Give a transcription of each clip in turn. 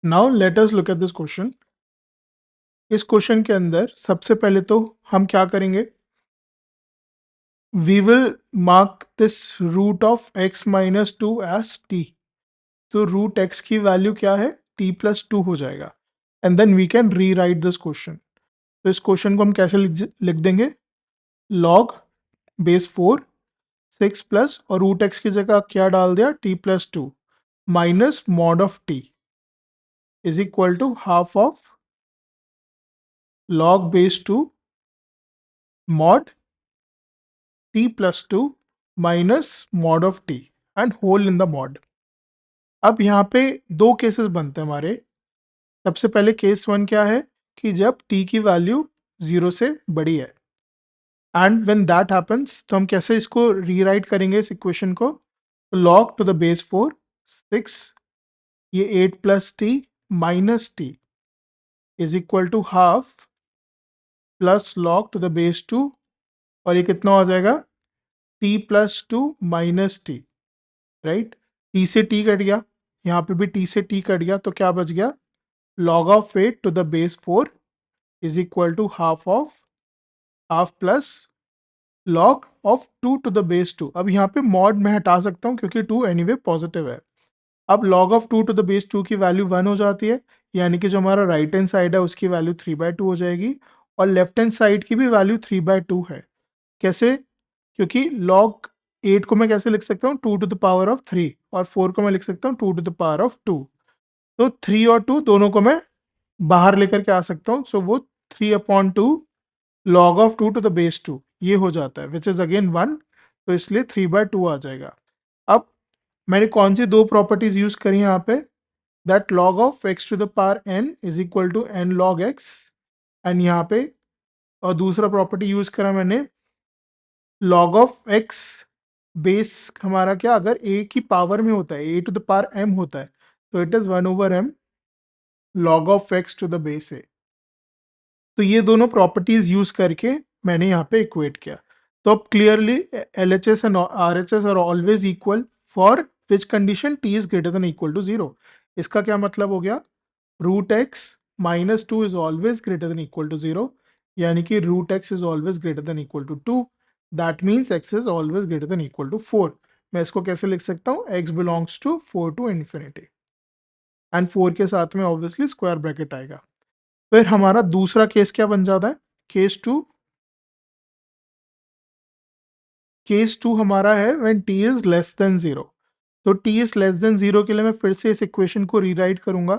Now let us look at this question. इस question के अंदर सबसे पहले तो हम क्या करेंगे, we will mark this root of x minus two as t। तो रूट x की वैल्यू क्या है, t प्लस टू हो जाएगा and then we can rewrite this question. तो इस क्वेश्चन को हम कैसे लिख देंगे, log बेस 4 6 प्लस और रूट x की जगह क्या डाल दिया, t plus two minus mod of t is equal to half of log base 2 mod t plus 2 minus mod of t and whole in the mod। अब यहाँ पे दो केसेस बनते हैं हमारे। सबसे पहले केस वन क्या है कि जब t की वैल्यू 0 से बड़ी है, एंड व्हेन दैट हैपेंस तो हम कैसे इसको रीराइट करेंगे इस इक्वेशन को, log टू द बेस 4 6 ये 8 plus t minus t is equal to half plus log to the base 2 और ये कितना हो जाएगा, t plus two minus t, right. T से टी कट गया, यहाँ पे भी टी से टी कट गया, तो क्या बच गया, log of 8 to the base 4 is equal to half plus log of 2 to the base 2। अब यहाँ पे मॉड मैं हटा सकता हूँ क्योंकि 2 एनीवे पॉजिटिव है। अब log of 2 to the base 2 की वैल्यू 1 हो जाती है, यानी कि जो हमारा राइट हैंड साइड है उसकी वैल्यू 3/2 हो जाएगी और लेफ्ट हैंड साइड की भी वैल्यू 3/2 है। कैसे, क्योंकि log 8 को मैं कैसे लिख सकता हूँ, 2 टू द पावर ऑफ 3 और 4 को मैं लिख सकता हूँ 2 टू द पावर ऑफ 2। तो 3 और 2 दोनों को मैं बाहर लेकर के आ सकता हूँ, सो वो 3/2 log of 2 to the base 2 ये हो जाता है, विच इज अगेन 1, तो इसलिए 3/2 आ जाएगा। अब मैंने कौन सी दो प्रॉपर्टीज यूज करी यहाँ पे, that log of x to the power n is equal to n log x, and यहाँ पे और दूसरा प्रॉपर्टी यूज करा मैंने log ऑफ x बेस हमारा क्या, अगर a की पावर में होता है, a to the power m होता है, तो it is 1/m log of x to the base a। तो ये दोनों प्रॉपर्टीज यूज करके मैंने यहाँ पे इक्वेट किया। तो अब clearly LHS and RHS are always equal for which condition t is greater than equal to 0। इसका क्या मतलब हो गया, root x minus 2 is always greater than equal to 0, यानी कि root x is always greater than equal to 2, that means x is always greater than equal to 4। मैं इसको कैसे लिख सकता हूँ, x belongs to 4 to infinity, and 4 के साथ में ऑब्वियसली स्क्वायर ब्रैकेट आएगा। फिर हमारा दूसरा केस क्या बन जाता है, केस टू हमारा है when t is less than 0। तो t इज लेस देन 0 के लिए मैं फिर से इस इक्वेशन को रीराइट करूंगा,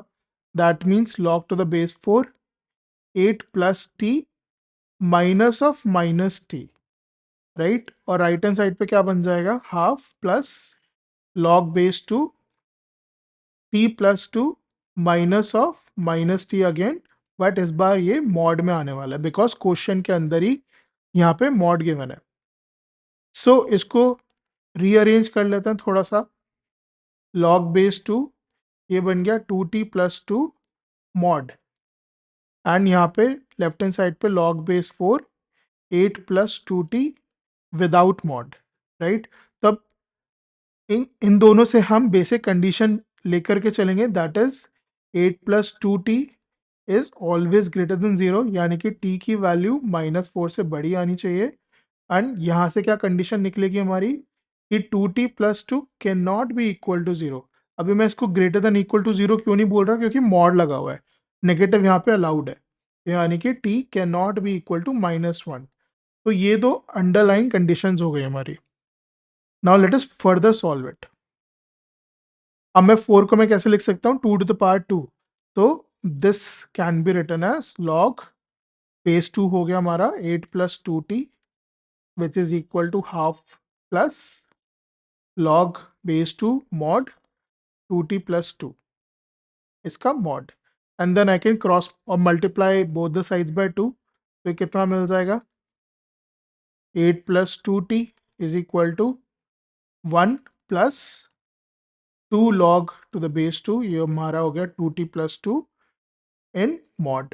that means log to the base 4 8 plus t minus of minus t, right. और राइट हैंड साइड पे क्या बन जाएगा, half plus log base 2 t plus 2 minus of minus t again, but इस बार ये मॉड में आने वाला है बिकॉज क्वेश्चन के अंदर ही यहाँ पे मॉड गिवन है। सो इसको रीअरेंज कर लेते हैं थोड़ा सा, log बेस 2 ये बन गया 2t प्लस 2 मॉड, एंड यहाँ पे लेफ्ट हैंड साइड पे log base 4 8 plus 2t without mod, right. तब इन दोनों से हम बेसिक कंडीशन लेकर के चलेंगे, that is 8 plus 2t is always greater then 0, यानी कि t की वैल्यू -4 से बड़ी आनी चाहिए। एंड यहाँ से क्या कंडीशन निकलेगी हमारी कि 2t plus 2 can not be equal to 0। अभी मैं इसको ग्रेटर देन इक्वल टू 0 क्यों नहीं बोल रहा, क्योंकि मॉड लगा हुआ है, नेगेटिव यहाँ पे अलाउड है, यानी कि t can not be equal to -1। तो ये दो अंडरलाइन कंडीशंस हो गई हमारी। Now let us further solve it. अब मैं 4 को मैं कैसे लिख सकता हूँ, 2 टू द पावर 2, तो this can be written as log base 2 हो गया हमारा 8 plus 2t which is equal to half plus log base 2 mod 2t plus 2 इसका mod, and then I can cross और multiply both the sides by 2, तो कितना मिल जाएगा, 8 plus 2t is equal to 1 plus 2 log to the base 2, ये हमारा हो गया 2t plus 2 in mod।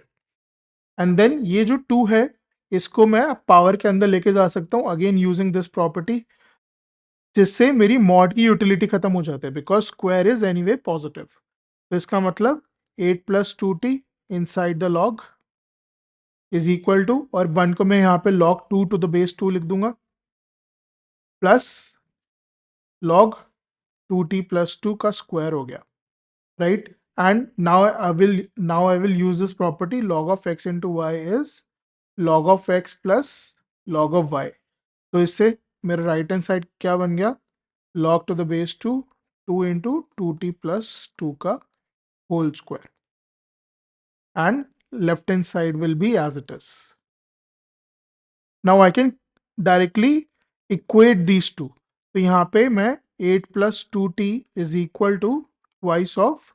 And then ये जो 2 है इसको मैं पावर के अंदर लेके जा सकता हूँ अगेन यूजिंग दिस प्रॉपर्टी, जिससे मेरी मॉड की यूटिलिटी खत्म हो जाती है because square is anyway positive. तो इसका मतलब 8 plus 2t inside the log is equal to, और 1 को मैं यहाँ पे log 2 टू द बेस 2 लिख दूंगा, प्लस log 2t प्लस 2 का स्क्वायर हो गया, right? And now I will use this property, log of x into y is log of x plus log of y. तो इससे मेरा राइट हैंड साइड क्या बन गया, log to the base 2 2 into 2t plus 2 का whole square, and left hand side will be as it is. Now I can directly equate these two. तो यहाँ पे मैं 8 plus 2t is equal to twice of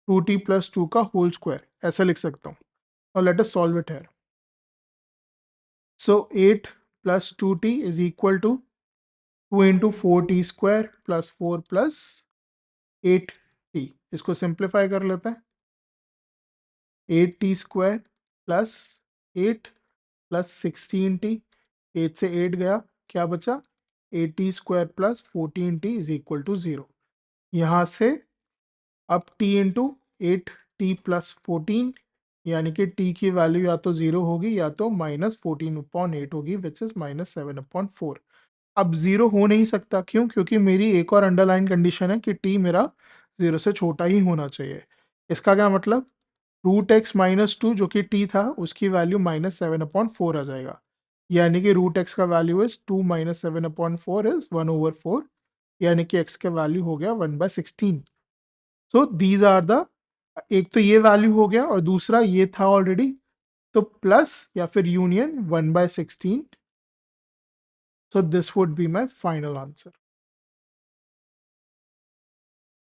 2t plus 2 का whole square ऐसा लिख सकता हूँ. Now let us solve it here. So 8 plus 2t is equal to 2 into 4t square plus 4 plus 8t. इसको simplify कर लेते हैं. 8t square plus 8 plus 16t. 8 से 8 गया, क्या बचा, 8t square plus 14t is equal to 0. यहाँ से अब t इंटू 8t प्लस 14, यानी कि t की वैल्यू या तो 0 होगी या तो -14/8 होगी, विच इज -7/4. अब 0 हो नहीं सकता, क्यों? क्योंकि मेरी एक और अंडरलाइन कंडीशन है कि t मेरा 0 से छोटा ही होना चाहिए. इसका क्या मतलब, रूट एक्स माइनस 2 जो कि t था उसकी वैल्यू -7/4 आ जाएगा, यानी कि रूट एक्स का वैल्यू इज 2 - 7/4 इज 1/4, यानी कि x का वैल्यू हो गया 1/16. सो दीज आर द, एक तो ये वैल्यू हो गया और दूसरा ये था ऑलरेडी, तो प्लस या फिर union 1/16. So this would be my final answer.